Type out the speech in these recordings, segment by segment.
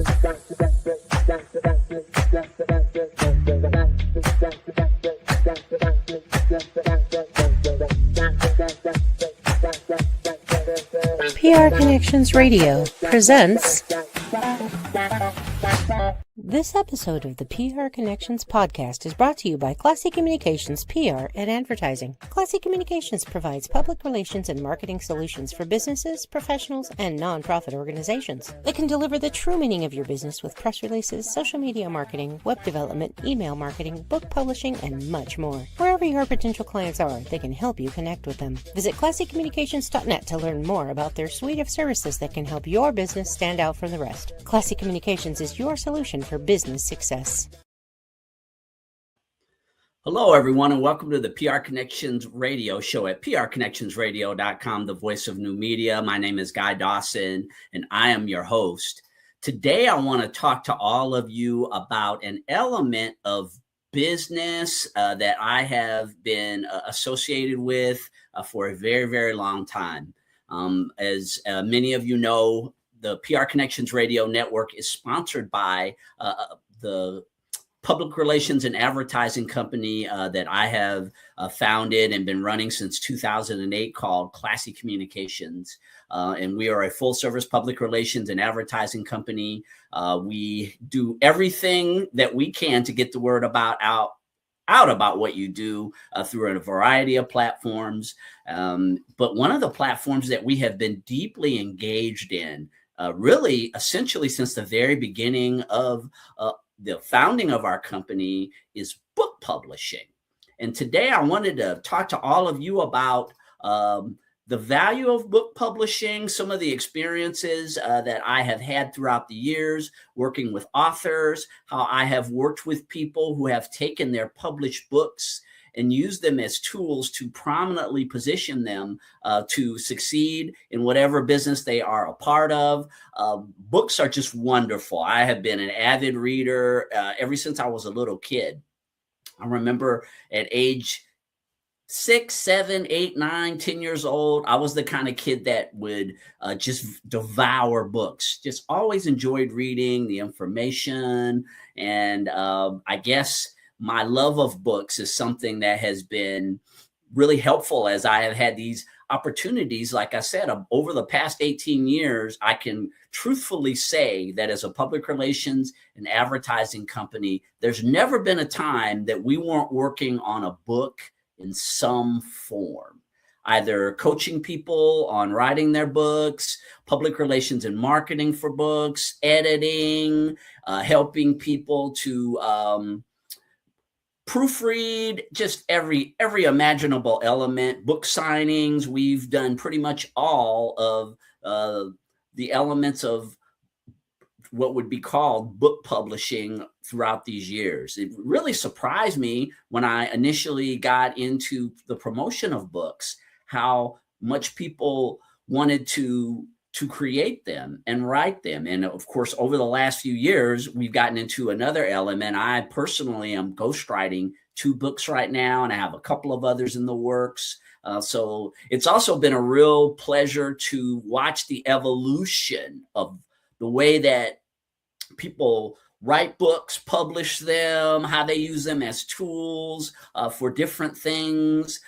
PR Connections Radio presents this episode of the PR Connections podcast is brought to you by Classy Communications PR and Advertising. Classy Communications provides public relations and marketing solutions for businesses, professionals, and nonprofit organizations. They can deliver the true meaning of your business with press releases, social media marketing, web development, email marketing, book publishing, and much more. Wherever your potential clients are, they can help you connect with them. Visit classycommunications.net to learn more about their suite of services that can help your business stand out from the rest. Classy Communications is your solution for business success. Hello, everyone, and welcome to the PR Connections radio show at prconnectionsradio.com, the voice of new media. My name is Guy Dawson, and I am your host. Today, I want to talk to all of you about an element of business that I have been associated with for a very, very long time. As many of you know, the PR Connections Radio Network is sponsored by the public relations and advertising company that I have founded and been running since 2008 called Classy Communications. And we are a full service public relations and advertising company. We do everything that we can to get the word out about what you do through a variety of platforms. But one of the platforms that we have been deeply engaged in, really essentially since the very beginning of the founding of our company, is book publishing. And today I wanted to talk to all of you about the value of book publishing, some of the experiences that I have had throughout the years working with authors, how I have worked with people who have taken their published books and use them as tools to prominently position them to succeed in whatever business they are a part of. Books are just wonderful. I have been an avid reader ever since I was a little kid. I remember at age 6, 7, 8, 9, 10 years old, I was the kind of kid that would just devour books, just always enjoyed reading the information. And I guess my love of books is something that has been really helpful as I have had these opportunities. Like I said, over the past 18 years, I can truthfully say that as a public relations and advertising company, there's never been a time that we weren't working on a book in some form, either coaching people on writing their books, public relations and marketing for books, editing, helping people to proofread, just every imaginable element, book signings. We've done pretty much all of the elements of what would be called book publishing throughout these years. It really surprised me when I initially got into the promotion of books, how much people wanted to create them and write them. And of course, over the last few years, we've gotten into another element. I personally am ghostwriting 2 books right now, and I have a couple of others in the works. So it's also been a real pleasure to watch the evolution of the way that people write books, publish them, how they use them as tools for different things.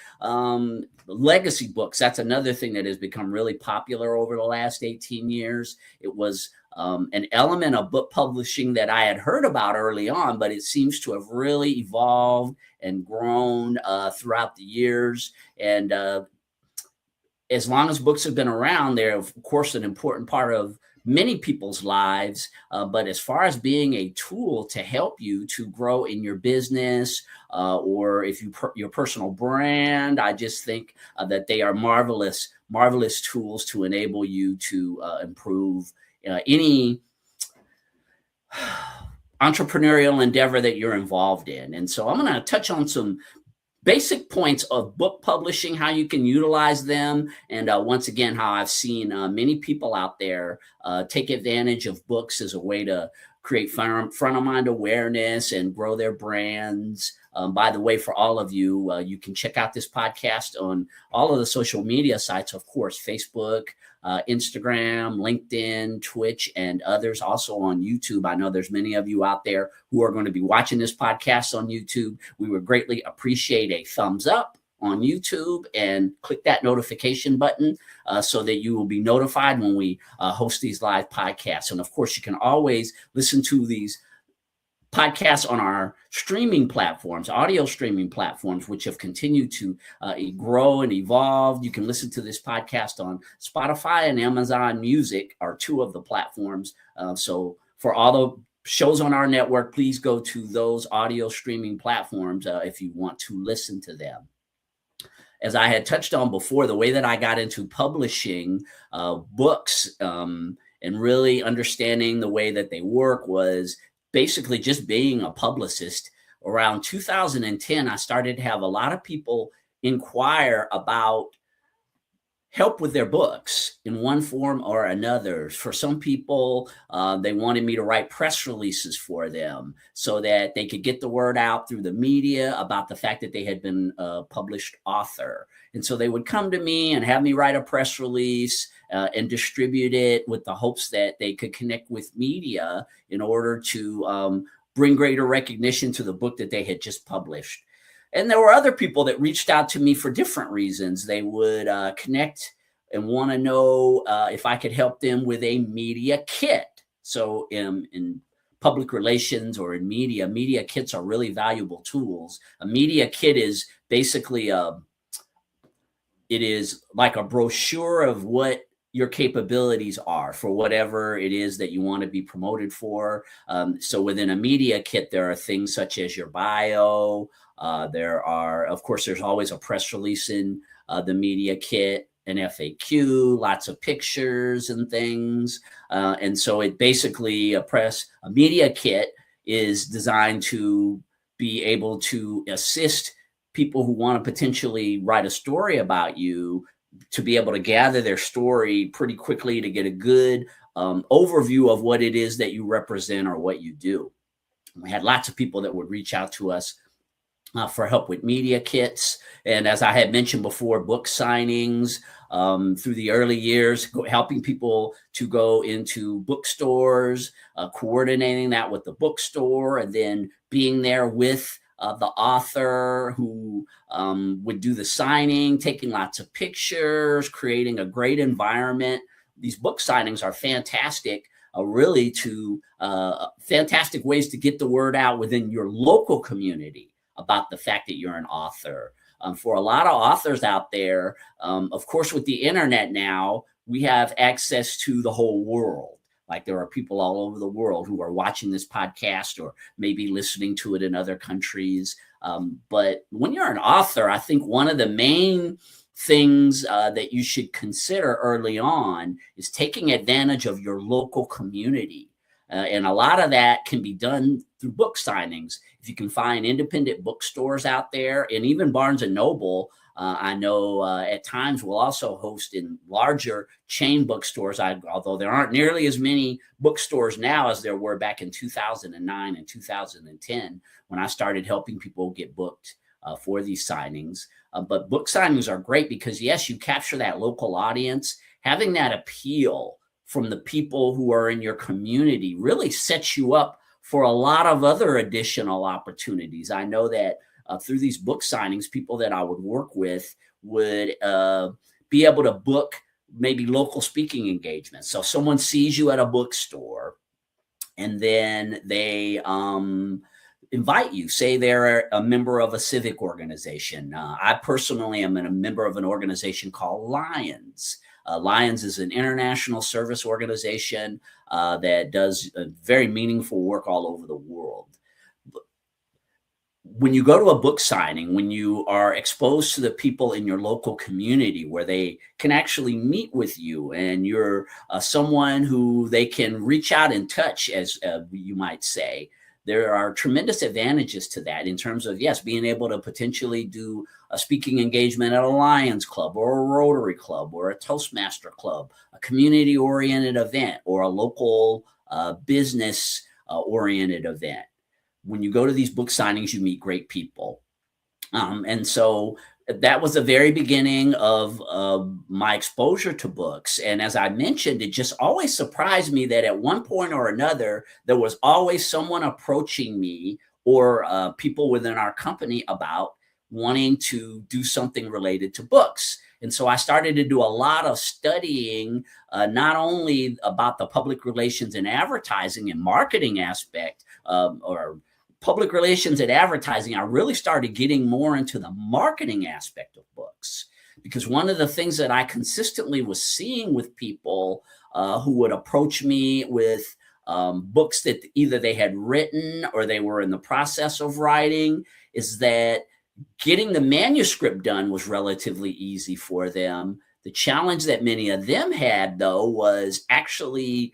Legacy books, that's another thing that has become really popular over the last 18 years. It was an element of book publishing that I had heard about early on, but it seems to have really evolved and grown throughout the years. And as long as books have been around, they're, of course, an important part of many people's lives, but as far as being a tool to help you to grow in your business or if your personal brand, I just think that they are marvelous tools to enable you to improve any entrepreneurial endeavor that you're involved in. And so I'm going to touch on some basic points of book publishing, how you can utilize them, and once again, how I've seen many people out there take advantage of books as a way to create front of mind awareness and grow their brands. By the way, for all of you, you can check out this podcast on all of the social media sites, of course, Facebook, Instagram, LinkedIn, Twitch, and others. Also on YouTube. I know there's many of you out there who are going to be watching this podcast on YouTube. We would greatly appreciate a thumbs up on YouTube and click that notification button so that you will be notified when we host these live podcasts. And of course, you can always listen to these podcasts on our streaming platforms, audio streaming platforms, which have continued to grow and evolve. You can listen to this podcast on Spotify and Amazon Music are two of the platforms. So for all the shows on our network, please go to those audio streaming platforms if you want to listen to them. As I had touched on before, the way that I got into publishing books and really understanding the way that they work was basically just being a publicist. Around 2010, I started to have a lot of people inquire about help with their books in one form or another. For some people, they wanted me to write press releases for them so that they could get the word out through the media about the fact that they had been a published author. And so they would come to me and have me write a press release and distribute it with the hopes that they could connect with media in order to bring greater recognition to the book that they had just published. And there were other people that reached out to me for different reasons. They would connect and want to know if I could help them with a media kit. So in public relations or in media kits are really valuable tools. A media kit is basically it is like a brochure of what your capabilities are for whatever it is that you want to be promoted for. So within a media kit, there are things such as your bio. There are, of course, there's always a press release in the media kit, an FAQ, lots of pictures and things. And so it basically, a media kit is designed to be able to assist people who want to potentially write a story about you to be able to gather their story pretty quickly to get a good overview of what it is that you represent or what you do. We had lots of people that would reach out to us for help with media kits. And as I had mentioned before, book signings through the early years, helping people to go into bookstores, coordinating that with the bookstore, and then being there with the author who would do the signing, taking lots of pictures, creating a great environment. These book signings are fantastic, really to fantastic ways to get the word out within your local community about the fact that you're an author. For a lot of authors out there, of course, with the internet now, we have access to the whole world. Like there are people all over the world who are watching this podcast or maybe listening to it in other countries. But when you're an author, I think one of the main things that you should consider early on is taking advantage of your local community. And a lot of that can be done through book signings. If you can find independent bookstores out there, and even Barnes and Noble, I know at times will also host in larger chain bookstores, although there aren't nearly as many bookstores now as there were back in 2009 and 2010 when I started helping people get booked for these signings. But book signings are great because, yes, you capture that local audience. Having that appeal from the people who are in your community really sets you up for a lot of other additional opportunities. I know that through these book signings, people that I would work with would be able to book maybe local speaking engagements. So someone sees you at a bookstore and then they invite you, say they're a member of a civic organization. I personally am a member of an organization called Lions. Lions is an international service organization that does very meaningful work all over the world. When you go to a book signing, when you are exposed to the people in your local community where they can actually meet with you and you're someone who they can reach out and touch, as you might say, there are tremendous advantages to that in terms of, yes, being able to potentially do a speaking engagement at a Lions Club or a Rotary Club or a Toastmaster Club, a community-oriented event or a local business-oriented event. When you go to these book signings, you meet great people. And so that was the very beginning of my exposure to books. And as I mentioned, it just always surprised me that at one point or another, there was always someone approaching me or people within our company about wanting to do something related to books. And so I started to do a lot of studying, not only about the public relations and advertising and marketing aspect, or public relations and advertising. I really started getting more into the marketing aspect of books, because one of the things that I consistently was seeing with people who would approach me with books that either they had written or they were in the process of writing is that getting the manuscript done was relatively easy for them. The challenge that many of them had, though, was actually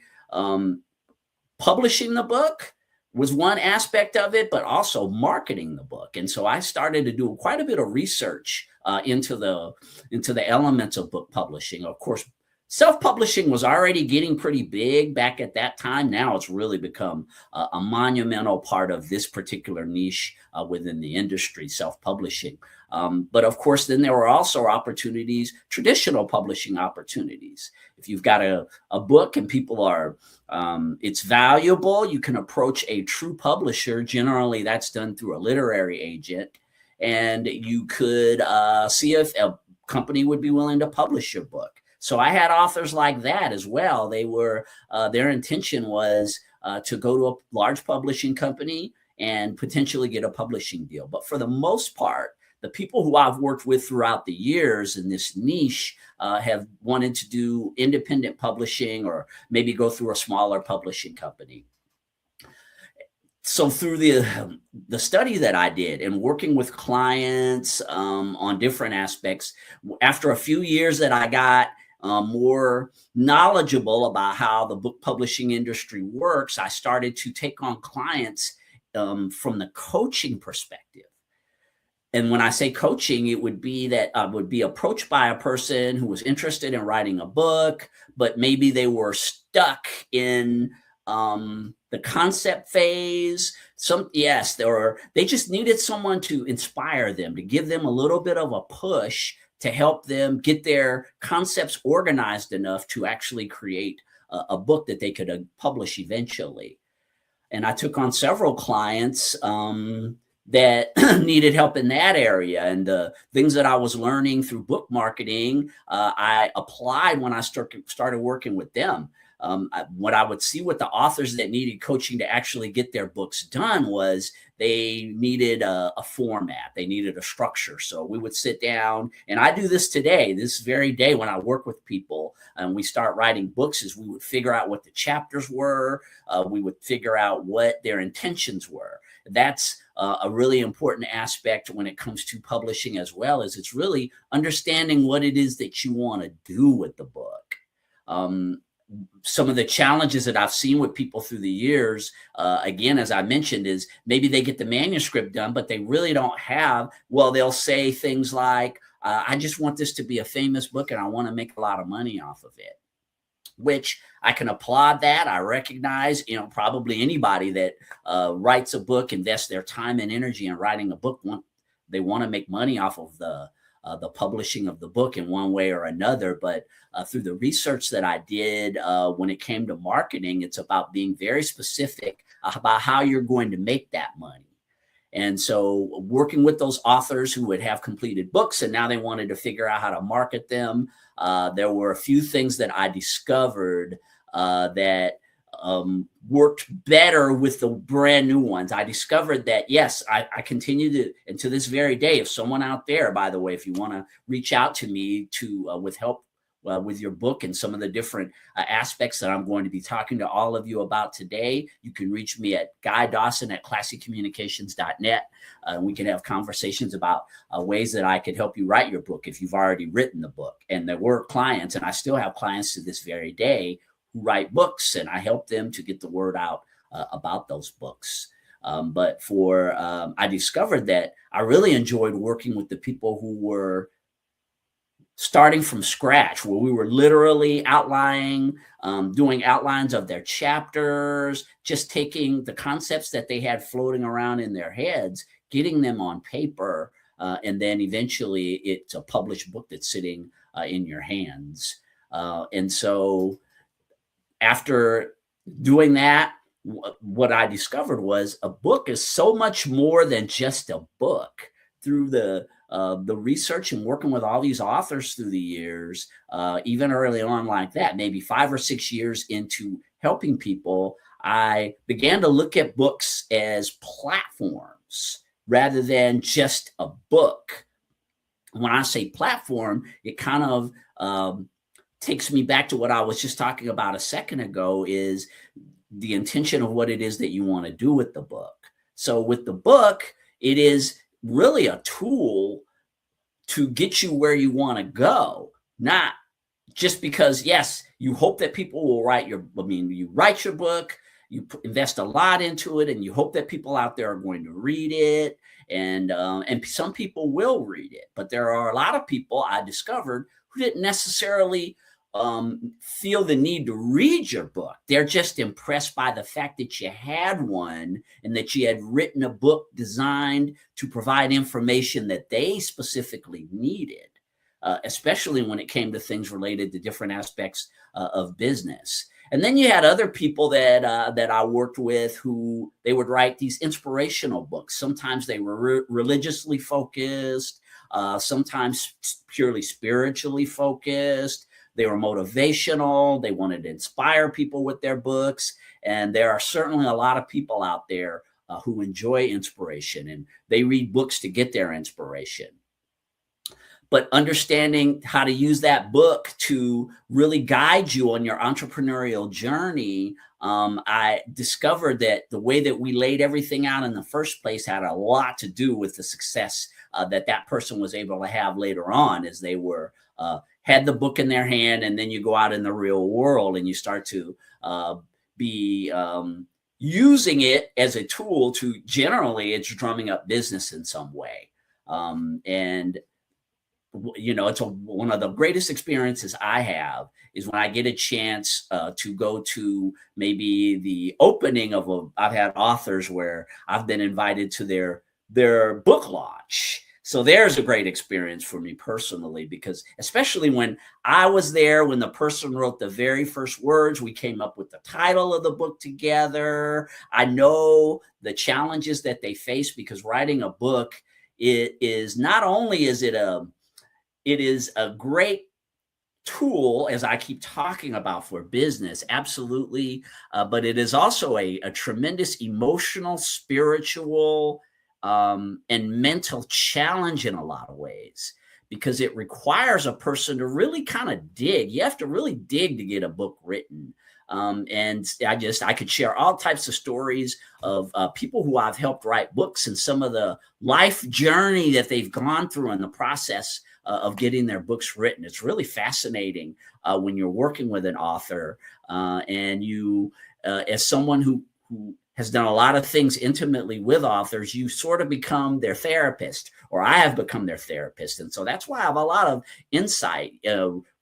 publishing the book was one aspect of it, but also marketing the book. And so I started to do quite a bit of research into the elements of book publishing. Of course, self-publishing was already getting pretty big back at that time. Now it's really become a monumental part of this particular niche within the industry, self-publishing. But of course, then there were also opportunities, traditional publishing opportunities. If you've got a book and people are, it's valuable, you can approach a true publisher. Generally, that's done through a literary agent. And you could see if a company would be willing to publish your book. So I had authors like that as well. They were, their intention was to go to a large publishing company and potentially get a publishing deal. But for the most part, the people who I've worked with throughout the years in this niche have wanted to do independent publishing or maybe go through a smaller publishing company. So through the study that I did and working with clients on different aspects, after a few years that I got more knowledgeable about how the book publishing industry works, I started to take on clients from the coaching perspective. And when I say coaching, it would be that I would be approached by a person who was interested in writing a book, but maybe they were stuck in the concept phase. They just needed someone to inspire them, to give them a little bit of a push to help them get their concepts organized enough to actually create a book that they could publish eventually. And I took on several clients that needed help in that area. And the things that I was learning through book marketing, I applied when I started working with them. What I would see with the authors that needed coaching to actually get their books done was they needed a format. They needed a structure. So we would sit down, and I do this today, this very day when I work with people and we start writing books, is we would figure out what the chapters were. We would figure out what their intentions were. That's a really important aspect when it comes to publishing as well, is it's really understanding what it is that you want to do with the book. Some of the challenges that I've seen with people through the years, again, as I mentioned, is maybe they get the manuscript done, but they really don't have, they'll say things like, I just want this to be a famous book and I want to make a lot of money off of it, which I can applaud that. I recognize, probably anybody that writes a book, invests their time and energy in writing a book, they want to make money off of the publishing of the book in one way or another. But through the research that I did when it came to marketing, it's about being very specific about how you're going to make that money. And so working with those authors who would have completed books and now they wanted to figure out how to market them, there were a few things that I discovered that worked better with the brand new ones. I discovered that, yes, I continue to, and to this very day, if someone out there, by the way, if you want to reach out to me with help with your book and some of the different aspects that I'm going to be talking to all of you about today, you can reach me at guydawson@classycommunications.net. We can have conversations about ways that I could help you write your book if you've already written the book. And there were clients, and I still have clients to this very day, who write books, and I help them to get the word out about those books. But I discovered that I really enjoyed working with the people who were starting from scratch, where we were literally outlining, doing outlines of their chapters, just taking the concepts that they had floating around in their heads, getting them on paper, and then eventually it's a published book that's sitting in your hands. And so after doing that, what I discovered was a book is so much more than just a book. Through the research and working with all these authors through the years, even early on like that, maybe 5 or 6 years into helping people, I began to look at books as platforms rather than just a book. When I say platform, it kind of takes me back to what I was just talking about a second ago, is the intention of what it is that you want to do with the book. So with the book, it is really a tool to get you where you want to go, not just because, yes, you hope that people will you write your book, you invest a lot into it, and you hope that people out there are going to read it. And some people will read it, but there are a lot of people I discovered who didn't necessarily feel the need to read your book. They're just impressed by the fact that you had one and that you had written a book designed to provide information that they specifically needed, especially when it came to things related to different aspects of business. And then you had other people that I worked with who they would write these inspirational books. Sometimes they were religiously focused, sometimes purely spiritually focused. They were motivational. They wanted to inspire people with their books. And there are certainly a lot of people out there who enjoy inspiration, and they read books to get their inspiration. But understanding how to use that book to really guide you on your entrepreneurial journey, I discovered that the way that we laid everything out in the first place had a lot to do with the success that person was able to have later on, as they were had the book in their hand. And then you go out in the real world and you start to be using it as a tool to, generally, it's drumming up business in some way. And it's one of the greatest experiences I have is when I get a chance to go to maybe the opening of I've had authors where I've been invited to their book launch. So there's a great experience for me personally, because especially when I was there, when the person wrote the very first words, we came up with the title of the book together. I know the challenges that they face, because writing a book, it is not only is it is a great tool, as I keep talking about, for business, absolutely, but it is also a tremendous emotional, spiritual, and mental challenge in a lot of ways, because it requires a person to really kind of dig. You have to really dig to get a book written. And I could share all types of stories of people who I've helped write books and some of the life journey that they've gone through in the process of getting their books written. It's really fascinating when you're working with an author and you, as someone who has done a lot of things intimately with authors, you sort of become their therapist, or I have become their therapist. And so that's why I have a lot of insight,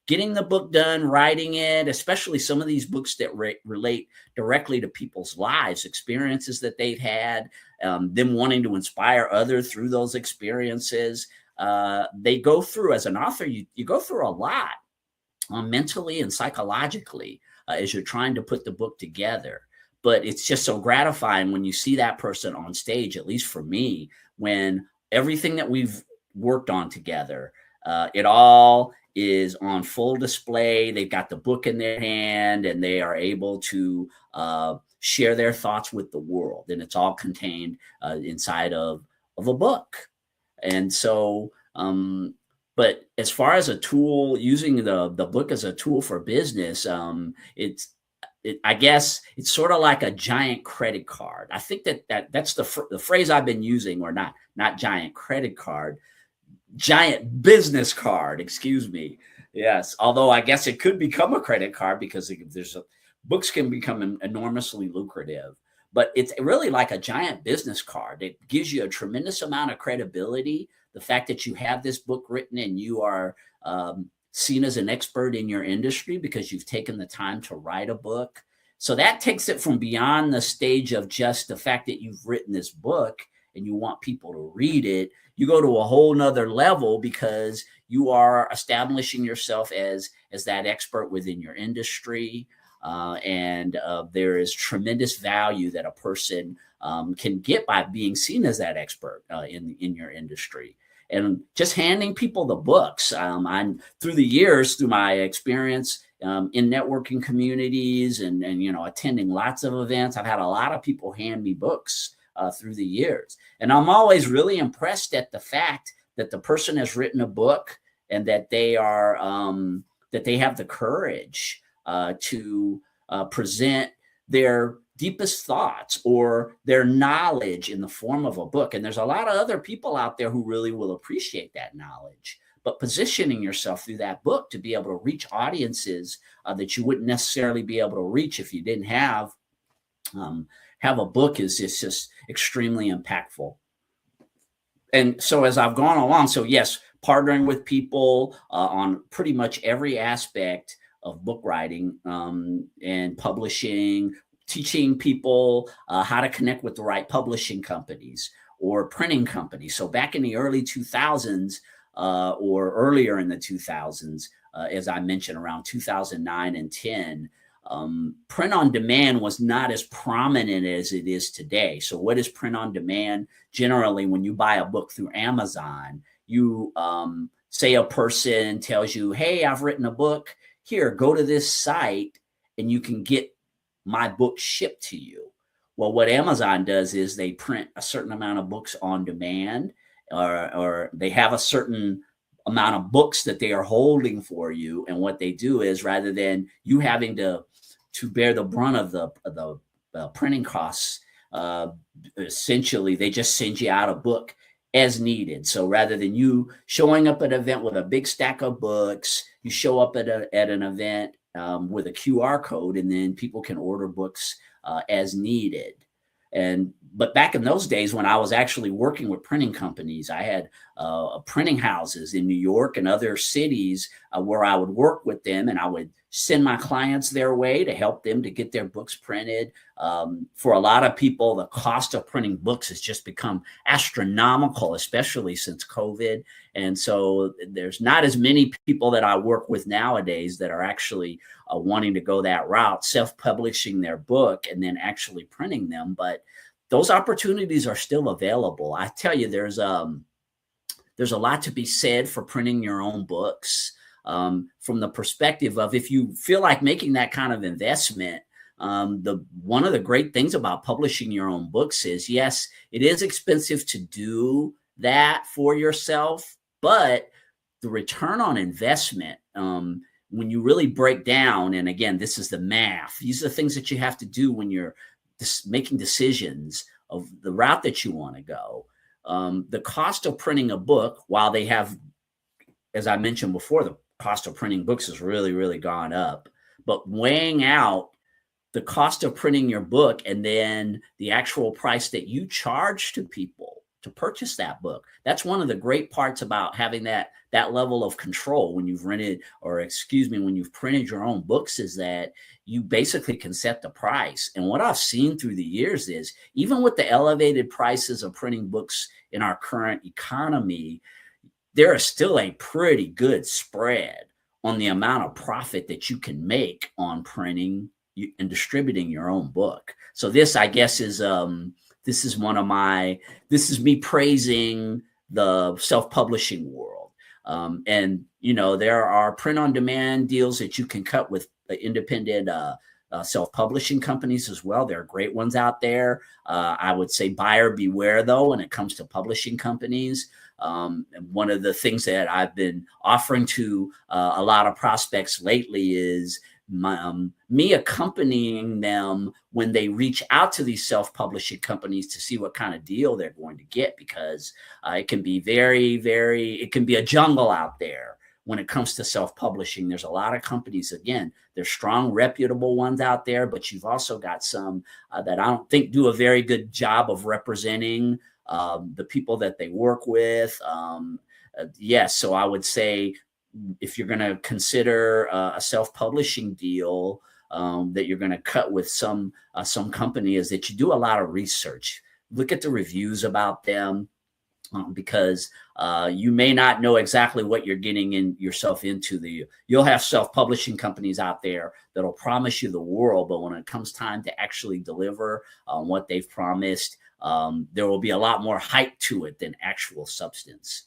getting the book done, writing it, especially some of these books that relate directly to people's lives, experiences that they've had, them wanting to inspire others through those experiences. They go through, as an author, you go through a lot mentally and psychologically as you're trying to put the book together. But it's just so gratifying when you see that person on stage, at least for me, when everything that we've worked on together, it all is on full display. They've got the book in their hand and they are able to share their thoughts with the world. And it's all contained inside of a book. And so, but as far as a tool, using the book as a tool for business, I guess it's sort of like a giant credit card. I think that's the phrase I've been using, or not giant credit card, giant business card, excuse me. Yes. Although I guess it could become a credit card, because books can become enormously lucrative, but it's really like a giant business card. It gives you a tremendous amount of credibility. The fact that you have this book written and you are, seen as an expert in your industry because you've taken the time to write a book. So that takes it from beyond the stage of just the fact that you've written this book and you want people to read it, you go to a whole nother level because you are establishing yourself as that expert within your industry. And there is tremendous value that a person can get by being seen as that expert in your industry. And just handing people the books. I'm through the years, through my experience in networking communities and attending lots of events, I've had a lot of people hand me books through the years. And I'm always really impressed at the fact that the person has written a book and that they are that they have the courage to present their deepest thoughts or their knowledge in the form of a book. And there's a lot of other people out there who really will appreciate that knowledge. But positioning yourself through that book to be able to reach audiences that you wouldn't necessarily be able to reach if you didn't have a book is just extremely impactful. And so as I've gone along, so yes, partnering with people on pretty much every aspect of book writing and publishing, teaching people how to connect with the right publishing companies or printing companies. So back in the early 2000s or earlier in the 2000s, as I mentioned, around 2009 and 10, print on demand was not as prominent as it is today. So what is print on demand? Generally, when you buy a book through Amazon, you say a person tells you, hey, I've written a book. Here, go to this site and you can get my book shipped to you. Well, what Amazon does is they print a certain amount of books on demand, or they have a certain amount of books that they are holding for you. And what they do is, rather than you having to bear the brunt of the printing costs, essentially they just send you out a book as needed. So rather than you showing up at an event with a big stack of books, you show up at an event with a QR code, and then people can order books as needed. But back in those days, when I was actually working with printing companies, I had printing houses in New York and other cities where I would work with them, and I would send my clients their way to help them to get their books printed. For a lot of people, the cost of printing books has just become astronomical, especially since COVID. And so there's not as many people that I work with nowadays that are actually wanting to go that route, self-publishing their book and then actually printing them. But those opportunities are still available. I tell you, there's a lot to be said for printing your own books. From the perspective of, if you feel like making that kind of investment, one of the great things about publishing your own books is, yes, it is expensive to do that for yourself, but the return on investment, when you really break down, and again, this is the math, these are the things that you have to do when you're making decisions of the route that you want to go. The cost of printing a book, while they have, as I mentioned before, the cost of printing books has really, really gone up. But weighing out the cost of printing your book and then the actual price that you charge to people to purchase that book, that's one of the great parts about having that level of control when you've when you've printed your own books, is that you basically can set the price. And what I've seen through the years is, even with the elevated prices of printing books in our current economy, there is still a pretty good spread on the amount of profit that you can make on printing and distributing your own book. So this, I guess, is this is me praising the self-publishing world. And there are print-on-demand deals that you can cut with independent self-publishing companies as well. There are great ones out there. I would say buyer beware, though, when it comes to publishing companies. One of the things that I've been offering to a lot of prospects lately is me accompanying them when they reach out to these self-publishing companies to see what kind of deal they're going to get, because it can be it can be a jungle out there when it comes to self-publishing. There's a lot of companies, again, there's strong, reputable ones out there, but you've also got some that I don't think do a very good job of representing the people that they work with. Yes, so I would say, if you're going to consider a self-publishing deal that you're going to cut with some company, is that you do a lot of research. look at the reviews about them, because you may not know exactly what you're getting yourself into. You'll have self-publishing companies out there that'll promise you the world, but when it comes time to actually deliver what they've promised, there will be a lot more hype to it than actual substance.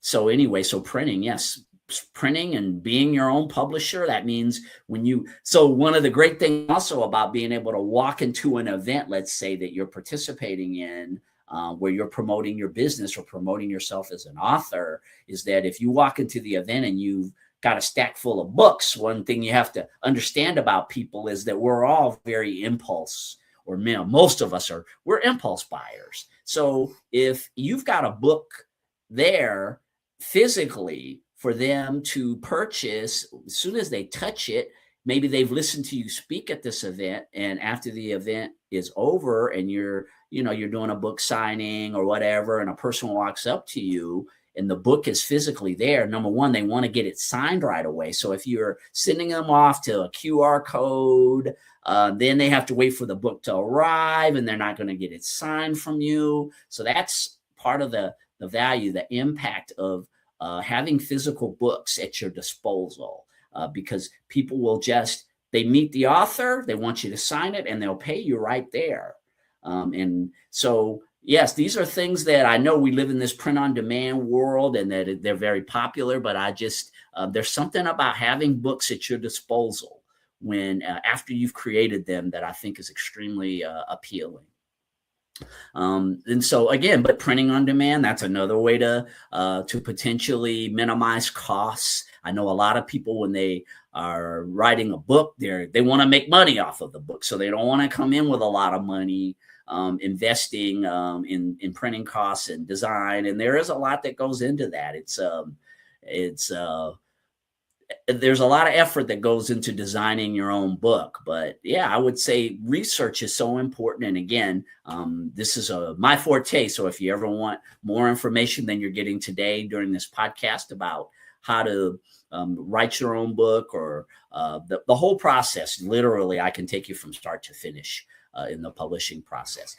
So printing, yes, printing and being your own publisher. That means one of the great things also about being able to walk into an event, let's say that you're participating in, where you're promoting your business or promoting yourself as an author, is that if you walk into the event and you've got a stack full of books, one thing you have to understand about people is that we're all very impulse, or most of us we're impulse buyers. So if you've got a book there physically for them to purchase, as soon as they touch it, maybe they've listened to you speak at this event, and after the event is over and you're doing a book signing or whatever, and a person walks up to you and the book is physically there, number one, they want to get it signed right away. So if you're sending them off to a QR code, then they have to wait for the book to arrive, and they're not going to get it signed from you. So that's part of the value, the impact of having physical books at your disposal, because people will they meet the author, they want you to sign it, and they'll pay you right there. And so, yes, these are things that I know we live in this print on demand world, and that they're very popular, but there's something about having books at your disposal after you've created them that I think is extremely appealing. And so again, but printing on demand, that's another way to potentially minimize costs. I know a lot of people, when they are writing a book, they want to make money off of the book. So they don't want to come in with a lot of money investing in printing costs and design. And there is a lot that goes into that. There's a lot of effort that goes into designing your own book. But yeah, I would say research is so important. And again, this is my forte. So if you ever want more information than you're getting today during this podcast about how to write your own book, or the whole process, literally, I can take you from start to finish in the publishing process.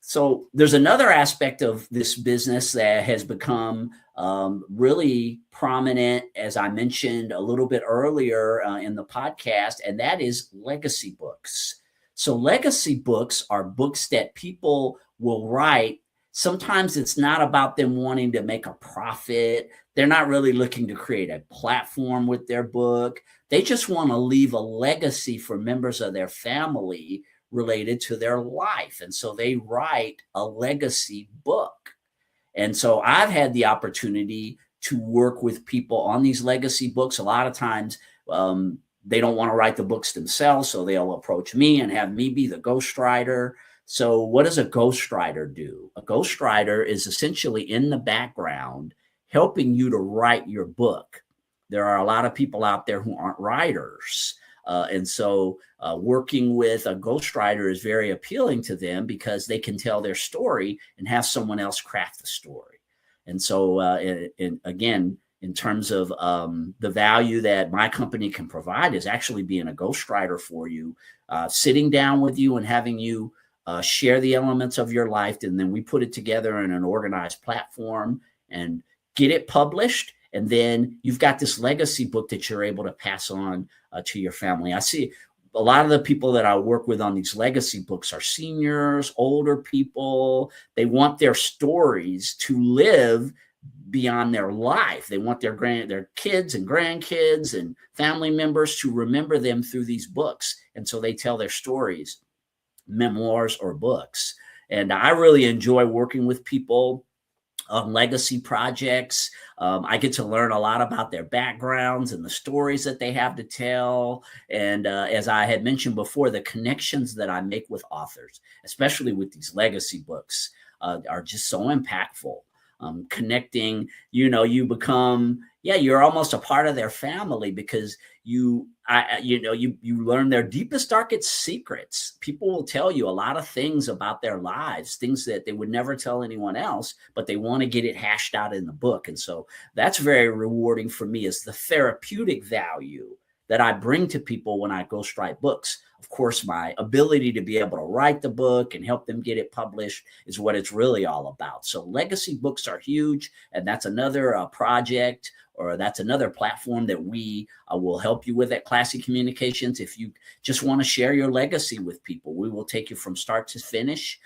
So there's another aspect of this business that has become really prominent, as I mentioned a little bit earlier in the podcast, and that is legacy books. So legacy books are books that people will write. Sometimes it's not about them wanting to make a profit. They're not really looking to create a platform with their book. They just want to leave a legacy for members of their family related to their life. And so they write a legacy book. And so I've had the opportunity to work with people on these legacy books. A lot of times they don't want to write the books themselves, so they'll approach me and have me be the ghostwriter. So what does a ghostwriter do? A ghostwriter is essentially in the background helping you to write your book. There are a lot of people out there who aren't writers. And so working with a ghostwriter is very appealing to them, because they can tell their story and have someone else craft the story. And so, and again, in terms of the value that my company can provide is actually being a ghostwriter for you, sitting down with you and having you share the elements of your life. And then we put it together in an organized platform and get it published. And then you've got this legacy book that you're able to pass on to your family. I see a lot of the people that I work with on these legacy books are seniors, older people. They want their stories to live beyond their life. They want their kids and grandkids and family members to remember them through these books. And so they tell their stories, memoirs or books. And I really enjoy working with people on legacy projects. I get to learn a lot about their backgrounds and the stories that they have to tell. And as I had mentioned before, the connections that I make with authors, especially with these legacy books, are just so impactful. Connecting, you become, you're almost a part of their family, because you learn their deepest, darkest secrets. People will tell you a lot of things about their lives, things that they would never tell anyone else, but they want to get it hashed out in the book. And so that's very rewarding for me, is the therapeutic value that I bring to people when I ghostwrite books. Of course, my ability to be able to write the book and help them get it published is what it's really all about. So legacy books are huge, and that's another project, or that's another platform that we will help you with at Classy Communications. If you just want to share your legacy with people, we will take you from start to finish,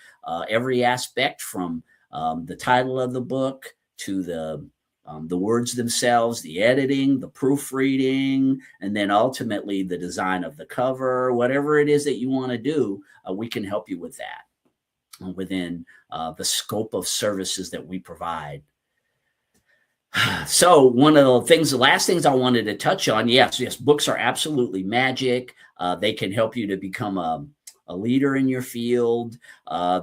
every aspect from the title of the book to the words themselves, the editing, the proofreading, and then ultimately the design of the cover. Whatever it is that you want to do, we can help you with that within the scope of services that we provide. So one of the last things I wanted to touch on, yes, books are absolutely magic. They can help you to become a leader in your field.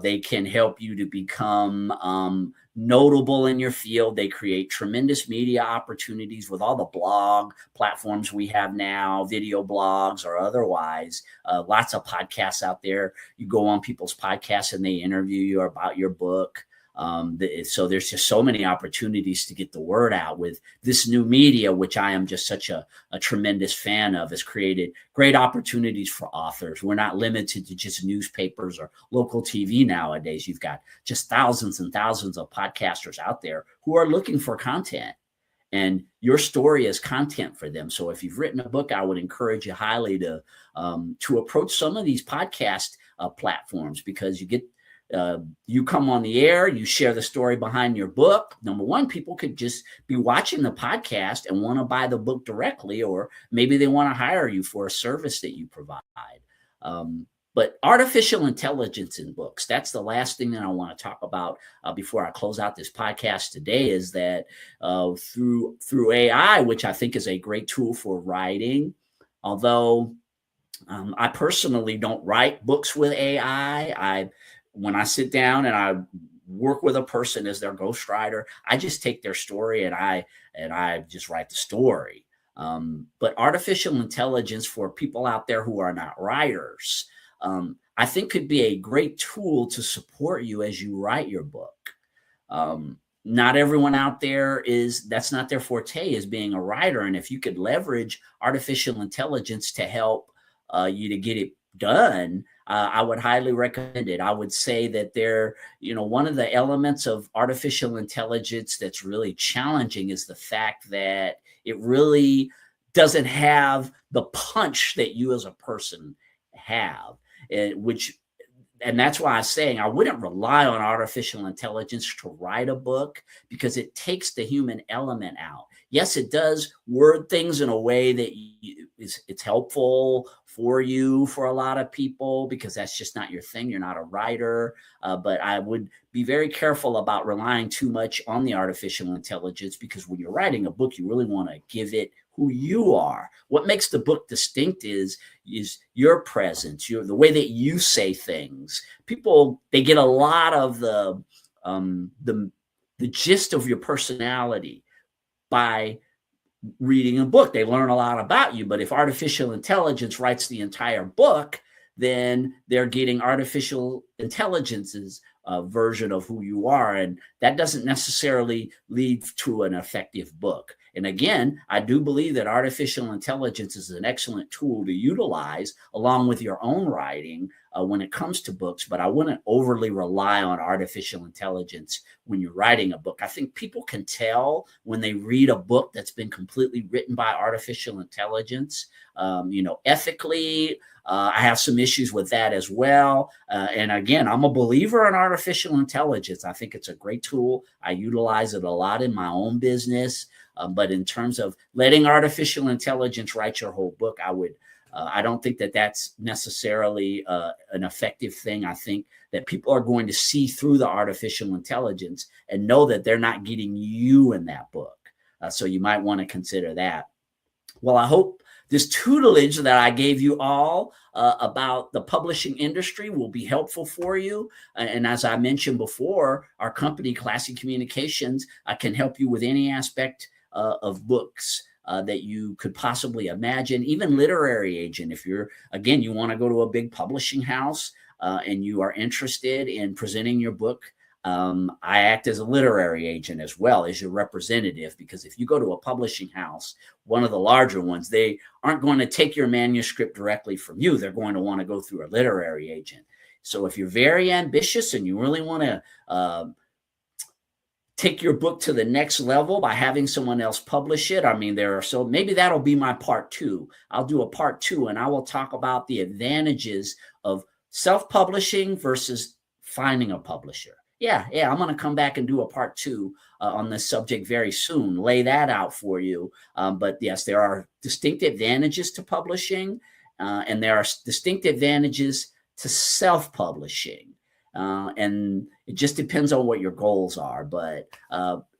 They can help you to become notable in your field. They create tremendous media opportunities with all the blog platforms we have now, video blogs or otherwise. Lots of podcasts out there. You go on people's podcasts and they interview you about your book. So there's just so many opportunities to get the word out with this new media, which I am just such a tremendous fan of. Has created great opportunities for authors. We're not limited to just newspapers or local TV nowadays. You've got just thousands and thousands of podcasters out there who are looking for content, and your story is content for them. So if you've written a book, I would encourage you highly to approach some of these podcast platforms, because you get you come on the air, you share the story behind your book. Number one, people could just be watching the podcast and want to buy the book directly, or maybe they want to hire you for a service that you provide. But artificial intelligence in books, that's the last thing that I want to talk about before I close out this podcast today, is that through AI, which I think is a great tool for writing, although I personally don't write books with AI. When I sit down and I work with a person as their ghostwriter, I just take their story and I just write the story. But artificial intelligence for people out there who are not writers, I think could be a great tool to support you as you write your book. Not everyone out there that's not their forte, is being a writer. And if you could leverage artificial intelligence to help you to get it done, I would highly recommend it. I would say that one of the elements of artificial intelligence that's really challenging is the fact that it really doesn't have the punch that you as a person have, and that's why I'm saying I wouldn't rely on artificial intelligence to write a book, because it takes the human element out. Yes, it does word things in a way that it's helpful for you, for a lot of people, because that's just not your thing. You're not a writer. But I would be very careful about relying too much on the artificial intelligence, because when you're writing a book, you really want to give it who you are. What makes the book distinct is your presence, the way that you say things. People, they get a lot of the gist of your personality by reading a book. They learn a lot about you. But if artificial intelligence writes the entire book, then they're getting artificial intelligence's version of who you are. And that doesn't necessarily lead to an effective book. And again, I do believe that artificial intelligence is an excellent tool to utilize along with your own writing when it comes to books, but I wouldn't overly rely on artificial intelligence when you're writing a book. I think people can tell when they read a book that's been completely written by artificial intelligence. Ethically, I have some issues with that as well. And again, I'm a believer in artificial intelligence. I think it's a great tool. I utilize it a lot in my own business. But in terms of letting artificial intelligence write your whole book, I don't think that that's necessarily an effective thing. I think that people are going to see through the artificial intelligence and know that they're not getting you in that book. So you might want to consider that. Well, I hope this tutelage that I gave you all about the publishing industry will be helpful for you. And as I mentioned before, our company, Classy Communications, can help you with any aspect of books that you could possibly imagine, even literary agent. If you want to go to a big publishing house and you are interested in presenting your book I act as a literary agent as well as your representative, because if you go to a publishing house, one of the larger ones, they aren't going to take your manuscript directly from you. They're going to want to go through a literary agent. So if you're very ambitious and you really want to take your book to the next level by having someone else publish it, maybe that'll be my part 2. I'll do a part 2 and I will talk about the advantages of self-publishing versus finding a publisher. Yeah, I'm going to come back and do a part 2 on this subject very soon, lay that out for you. But yes, there are distinct advantages to publishing, and there are distinct advantages to self-publishing. And it just depends on what your goals are. But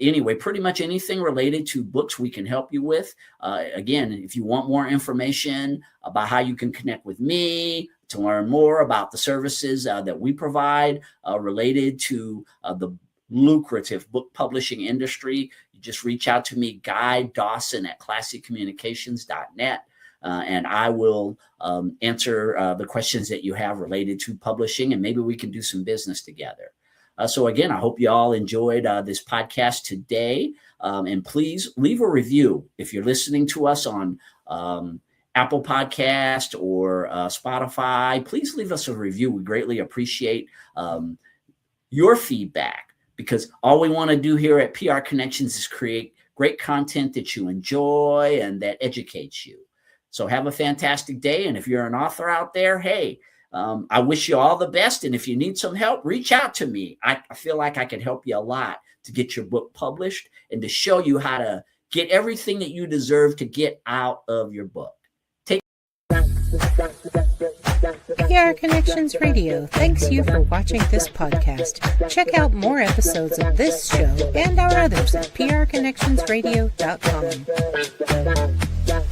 anyway, pretty much anything related to books we can help you with. Again, if you want more information about how you can connect with me, to learn more about the services that we provide related to the lucrative book publishing industry, you just reach out to me, Guy Dawson at classicommunications.net. And I will answer the questions that you have related to publishing, and maybe we can do some business together. So again, I hope you all enjoyed this podcast today. And please leave a review. If you're listening to us on Apple Podcast or Spotify, please leave us a review. We greatly appreciate your feedback, because all we want to do here at PR Connections is create great content that you enjoy and that educates you. So have a fantastic day. And if you're an author out there, hey, I wish you all the best. And if you need some help, reach out to me. I feel like I can help you a lot to get your book published and to show you how to get everything that you deserve to get out of your book. PR Connections Radio thanks you for watching this podcast. Check out more episodes of this show and our others at prconnectionsradio.com.